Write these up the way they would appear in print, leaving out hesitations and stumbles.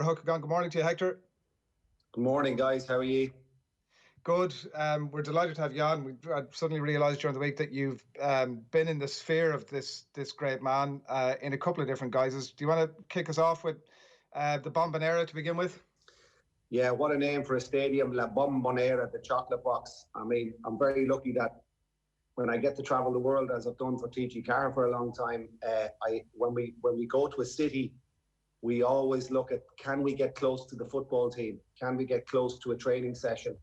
O'Heochagain. Good morning to you, Hector. Good morning, guys. How are you? Good. We're delighted to have you on. I suddenly realised during the week that you've been in the sphere of this great man in a couple of different guises. Do you want to kick us off with the Bombonera to begin with? Yeah, what a name for a stadium, La Bombonera, the chocolate box. I mean, I'm very lucky that when I get to travel the world, as I've done for TG Car for a long time, when we go to a city, we always look at, can we get close to the football team? Can we get close to a training session?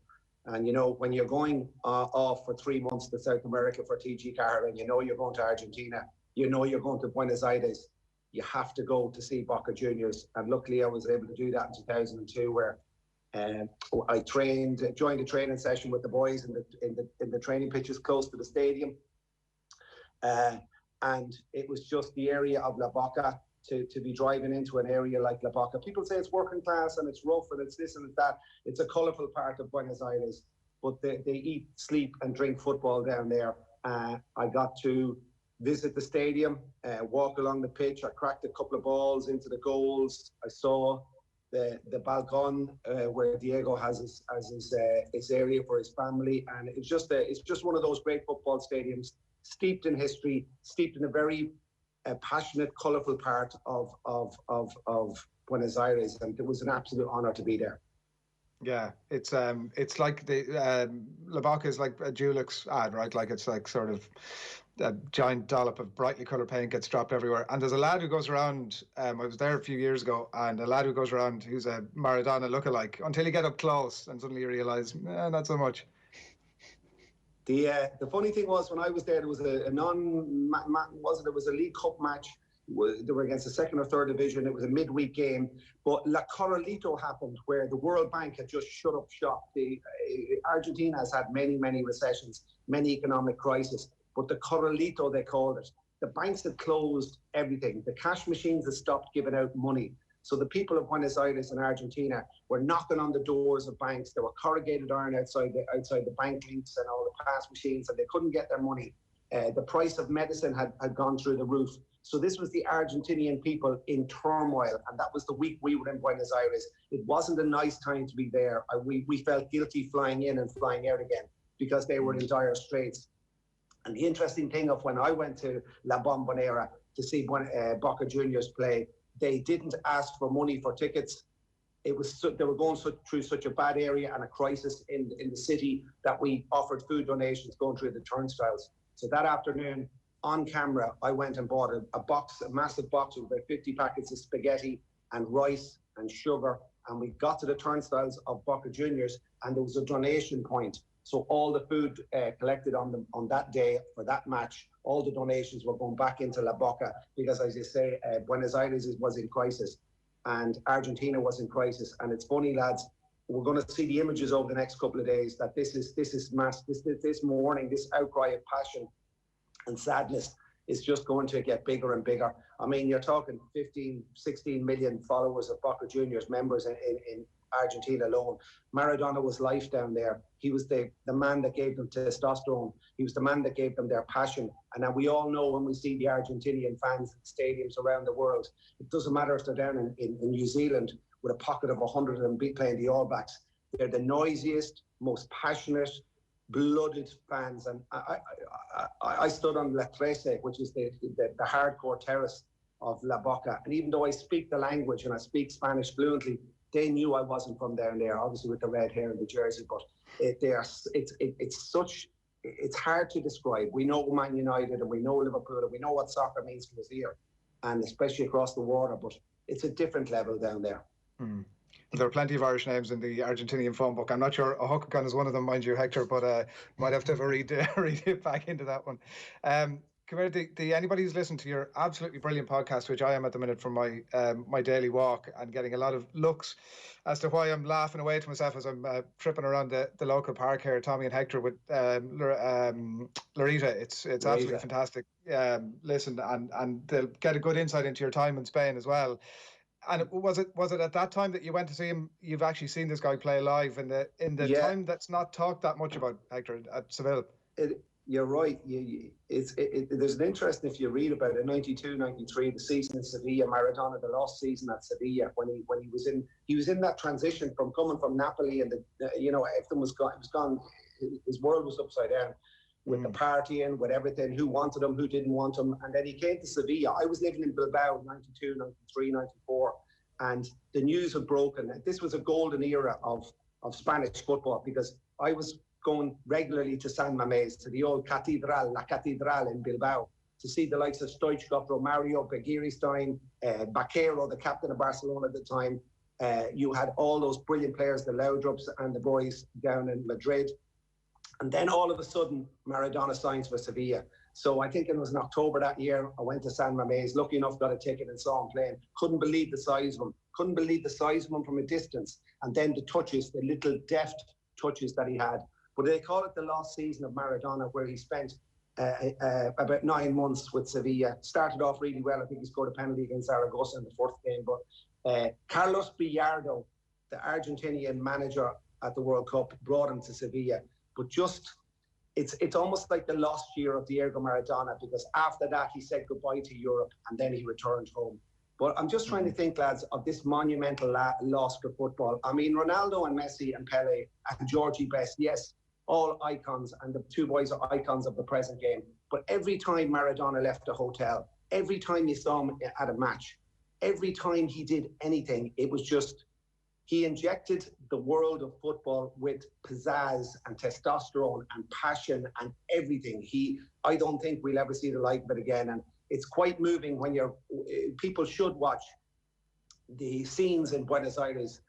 And, you know, when you're going off for 3 months to South America for TG Car and you know you're going to Argentina, you know you're going to Buenos Aires, you have to go to see Boca Juniors. And luckily I was able to do that in 2002, where I joined a training session with the boys in the training pitches close to the stadium. And it was just the area of La Boca. To be driving into an area like La Boca. People say it's working class and it's rough and it's this and it's that. It's a colourful part of Buenos Aires, but they eat, sleep and drink football down there. I got to visit the stadium, walk along the pitch. I cracked a couple of balls into the goals. I saw the balcon where Diego has his area for his family, and it's just one of those great football stadiums, steeped in history, steeped in a very passionate, colourful part of Buenos Aires, and it was an absolute honour to be there. Yeah, it's like the La Boca is like a Dulux ad, right? Like it's like sort of a giant dollop of brightly coloured paint gets dropped everywhere. And there's a lad who goes around. I was there a few years ago, and a lad who goes around who's a Maradona lookalike until you get up close and suddenly you realise, not so much. The funny thing was, when I was there was a League Cup match. They were against the second or third division. It was a midweek game, but La Corralito happened, where the World Bank had just shut up shop. Argentina has had many recessions, many economic crises, but the Corralito, they called it. The banks had closed everything. The cash machines had stopped giving out money. So the people of Buenos Aires and Argentina were knocking on the doors of banks. There were corrugated iron outside the bank links and all the pass machines, and they couldn't get their money. The price of medicine had gone through the roof. So this was the Argentinian people in turmoil, and that was the week we were in Buenos Aires. It wasn't a nice time to be there. We felt guilty flying in and flying out again because they were in dire straits. And the interesting thing of when I went to La Bombonera to see Boca Juniors play, they didn't ask for money for tickets. They were going through such a bad area and a crisis in the city that we offered food donations going through the turnstiles. So that afternoon, on camera, I went and bought a massive box with about 50 packets of spaghetti and rice and sugar. And we got to the turnstiles of Boca Juniors, and there was a donation point. So all the food collected on that day for that match, all the donations were going back into La Boca, because, as you say, Buenos Aires was in crisis and Argentina was in crisis. And it's funny, lads, we're going to see the images over the next couple of days that this morning, this outcry of passion and sadness is just going to get bigger and bigger. I mean, you're talking 15, 16 million followers of Boca Juniors, members in Argentina alone. Maradona was life down there. He was the man that gave them testosterone. He was the man that gave them their passion. And now we all know, when we see the Argentinian fans in stadiums around the world, it doesn't matter if they're down in New Zealand with a pocket of 100 and be playing the All Blacks. They're the noisiest, most passionate, blooded fans. And I stood on La Trece, which is the hardcore terrace of La Boca. And even though I speak the language and I speak Spanish fluently, they knew I wasn't from down there, obviously with the red hair and the jersey, but it's hard to describe. We know Man United and we know Liverpool and we know what soccer means to us here, and especially across the water, but it's a different level down there. There are plenty of Irish names in the Argentinian phone book. I'm not sure O'Heochagain is one of them, mind you, Hector, but might have to have a read it back into that one. Come here, anybody who's listened to your absolutely brilliant podcast, which I am at the minute from my daily walk, and getting a lot of looks as to why I'm laughing away to myself as I'm tripping around the local park here, Tommy and Hector, with Larita. It's absolutely fantastic. Listen, and they'll get a good insight into your time in Spain as well. And was it at that time that you went to see him? You've actually seen this guy play live in the time that's not talked that much about, Hector, at Seville. You're right. There's an interest if you read about it. 92, 93, the season in Sevilla, Maradona, the lost season at Sevilla, when he was in that transition from coming from Napoli, and everything was gone. It was gone. His world was upside down with the partying, with everything. Who wanted him? Who didn't want him? And then he came to Sevilla. I was living in Bilbao, 92, 93, 94, and the news had broken. This was a golden era of Spanish football, because I was going regularly to San Mamés, to the old La Catedral in Bilbao, to see the likes of Stoichkov, Romario, Begiristain, Baquero, the captain of Barcelona at the time. You had all those brilliant players, the Laudrups and the boys down in Madrid. And then all of a sudden, Maradona signs for Sevilla. So I think it was in October that year, I went to San Mamés, lucky enough, got a ticket and saw him playing. Couldn't believe the size of him. Couldn't believe the size of him from a distance. And then the touches, the little deft touches that he had. But they call it the lost season of Maradona, where he spent about 9 months with Sevilla. Started off really well. I think he scored a penalty against Zaragoza in the fourth game. But Carlos Villardo, the Argentinian manager at the World Cup, brought him to Sevilla. But just, it's almost like the lost year of Diego Maradona, because after that he said goodbye to Europe and then he returned home. But I'm just trying to think, lads, of this monumental loss for football. I mean, Ronaldo and Messi and Pele and Georgie Best, yes, all icons, and the two boys are icons of the present game. But every time Maradona left a hotel, every time you saw him at a match, every time he did anything, it was just, he injected the world of football with pizzazz and testosterone and passion and everything. I don't think we'll ever see the like of it again. And it's quite moving when people should watch the scenes in Buenos Aires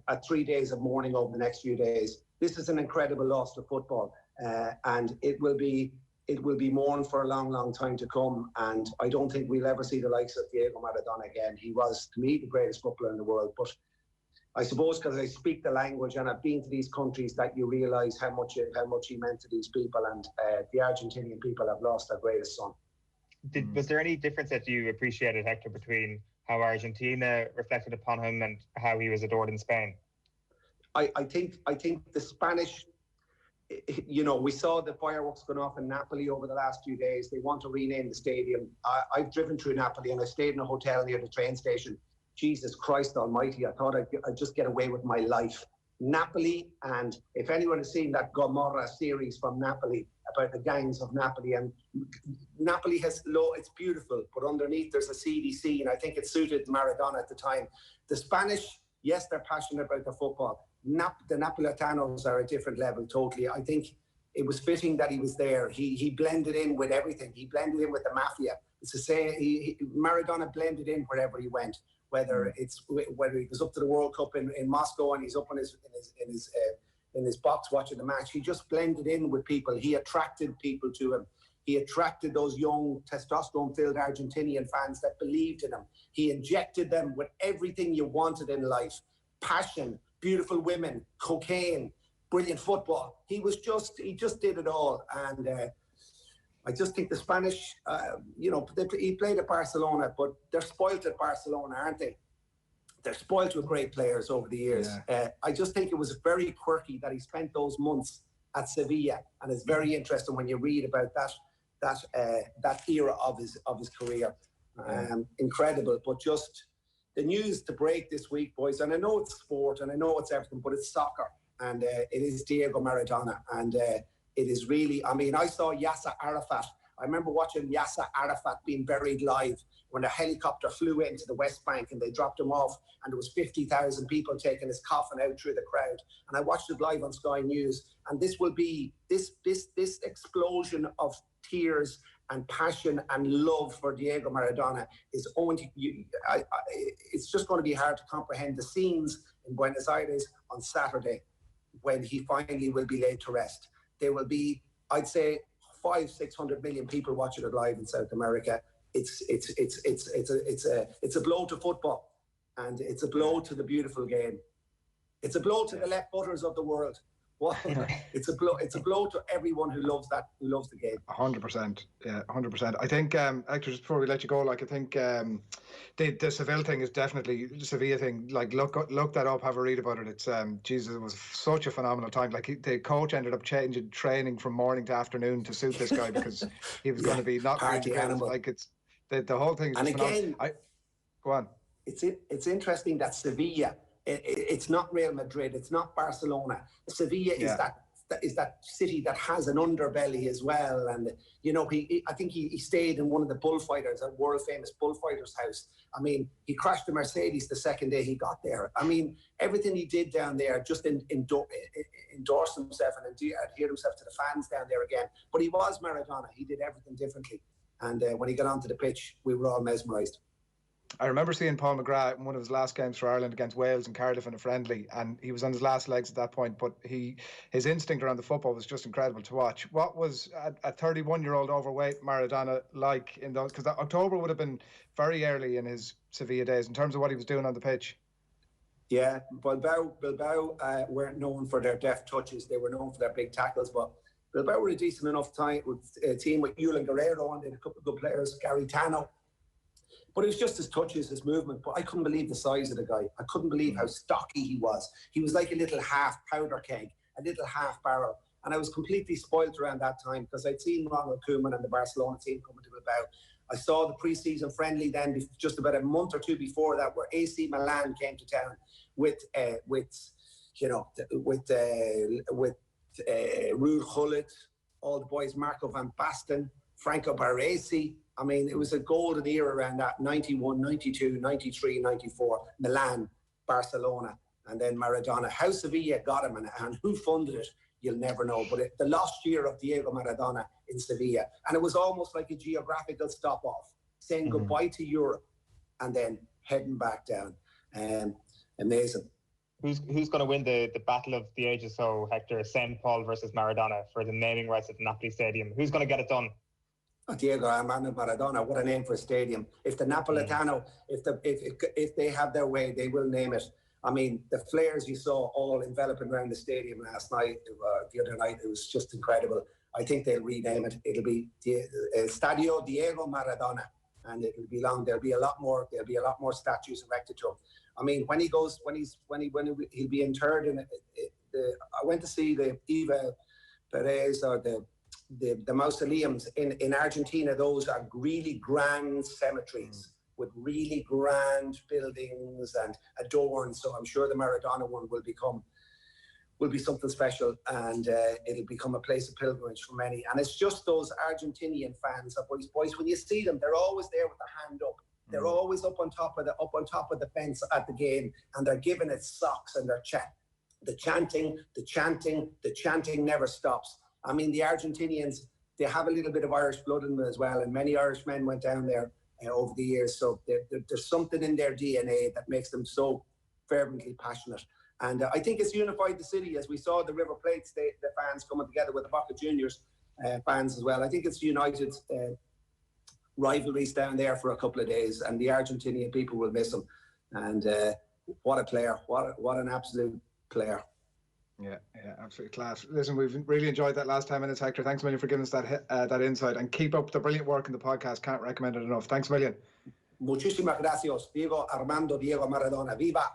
at 3 days of mourning over the next few days. This is an incredible loss to football, and it will be mourned for a long, long time to come. And I don't think we'll ever see the likes of Diego Maradona again. He was, to me, the greatest footballer in the world. But I suppose because I speak the language and I've been to these countries, that you realise how much he meant to these people. And the Argentinian people have lost their greatest son. Was there any difference that you appreciated, Hector, between how Argentina reflected upon him and how he was adored in Spain? I think the Spanish, we saw the fireworks going off in Napoli over the last few days. They want to rename the stadium. I've driven through Napoli and I stayed in a hotel near the train station. Jesus Christ almighty, I thought I'd just get away with my life. Napoli, and if anyone has seen that Gomorrah series from Napoli about the gangs of Napoli, and Napoli it's beautiful, but underneath there's a seedy sea, and I think it suited Maradona at the time. The Spanish, yes, they're passionate about the football. The Napolitanos are a different level totally. I think it was fitting that he was there. He blended in with everything. He blended in with the mafia. It's to say, Maradona blended in wherever he went. Whether he was up to the World Cup in Moscow and he's up in his box watching the match, he just blended in with people. He attracted people to him. He attracted those young testosterone-filled Argentinian fans that believed in him. He injected them with everything you wanted in life: passion, beautiful women, cocaine, brilliant football. He just did it all. And I just think the Spanish, he played at Barcelona, but they're spoilt at Barcelona, aren't they? They're spoilt with great players over the years. Yeah. I just think it was very quirky that he spent those months at Sevilla, and it's very interesting when you read about that era of his career. Incredible, but just the news to break this week, boys. And I know it's sport, and I know it's everything, but it's soccer, and it is Diego Maradona, and. It is really, I saw Yasser Arafat. I remember watching Yasser Arafat being buried live when a helicopter flew into the West Bank and they dropped him off, and there was 50,000 people taking his coffin out through the crowd. And I watched it live on Sky News. And this will be, this explosion of tears and passion and love for Diego Maradona is it's just going to be hard to comprehend the scenes in Buenos Aires on Saturday when he finally will be laid to rest. There will be, I'd say, 500-600 million people watching it live in South America. It's a blow to football, and it's a blow to the beautiful game. It's a blow to the left footers of the world. Well, it's a blow. It's a blow to everyone who loves the game. 100%. Yeah, 100%. I think, Hector, just before we let you go, like I think the Seville thing is definitely the Sevilla thing. Like look that up, have a read about it. It's Jesus, it was such a phenomenal time. Like the coach ended up changing training from morning to afternoon to suit this guy because he was going to be not party animal. Like it's the whole thing is and just again, phenomenal. Go on. It's interesting that Sevilla. It's not Real Madrid. It's not Barcelona. Sevilla is that city that has an underbelly as well. And I think he stayed in one of the bullfighters, a world famous bullfighter's house. I mean, he crashed a Mercedes the second day he got there. I mean, everything he did down there just endorsed himself and adhered himself to the fans down there again. But he was Maradona. He did everything differently. And when he got onto the pitch, we were all mesmerised. I remember seeing Paul McGrath in one of his last games for Ireland against Wales and Cardiff in a friendly, and he was on his last legs at that point, but his instinct around the football was just incredible to watch. What was a 31-year-old overweight Maradona like in those? Because October would have been very early in his Sevilla days in terms of what he was doing on the pitch. Yeah, Bilbao weren't known for their deft touches. They were known for their big tackles, but Bilbao were a decent enough team with Julen Guerrero and a couple of good players, Gary Tano. But it was just his touches, his movement. But I couldn't believe the size of the guy. I couldn't believe how stocky he was. He was like a little half powder keg, a little half barrel. And I was completely spoilt around that time because I'd seen Ronald Koeman and the Barcelona team coming to Bilbao. I saw the pre-season friendly then, just about a month or two before that, where AC Milan came to town with Ruud Gullit, all the boys, Marco van Basten, Franco Baresi. I mean, it was a golden era around that, 91, 92, 93, 94, Milan, Barcelona, and then Maradona. How Sevilla got him and who funded it, you'll never know. But the lost year of Diego Maradona in Sevilla, and it was almost like a geographical stop-off, saying goodbye to Europe and then heading back down. Amazing. Who's going to win the battle of the ages, so Hector, St. Paul versus Maradona for the naming rights at the Napoli Stadium? Who's going to get it done? Diego Armando Maradona, what a name for a stadium. If the Napolitano, if they have their way, they will name it. I mean, the flares you saw all enveloping around the stadium last night, the other night, it was just incredible. I think they'll rename it. It'll be Stadio Diego Maradona, and it'll be long. There'll be a lot more statues erected to him. I mean, when he'll be interred in I went to see the Eva Perez or the mausoleums in Argentina. Those are really grand cemeteries with really grand buildings and adorned. So I'm sure the Maradona one will be something special, and it'll become a place of pilgrimage for many. And it's just those Argentinian fans, boys. When you see them, they're always there with their hand up. They're always up on top of the fence at the game, and they're giving it socks, and the chanting never stops. I mean, the Argentinians, they have a little bit of Irish blood in them as well, and many Irish men went down there over the years. So there's something in their DNA that makes them so fervently passionate. And I think it's unified the city, as we saw the River Plate, the fans coming together with the Boca Juniors fans as well. I think it's united rivalries down there for a couple of days, and the Argentinian people will miss him. And what a player, what an absolute player. Yeah, absolutely class. Listen, we've really enjoyed that last 10 minutes, Hector. Thanks a million for giving us that insight, and keep up the brilliant work in the podcast. Can't recommend it enough. Thanks a million. Muchísimas gracias, Diego Armando Diego Maradona. Viva!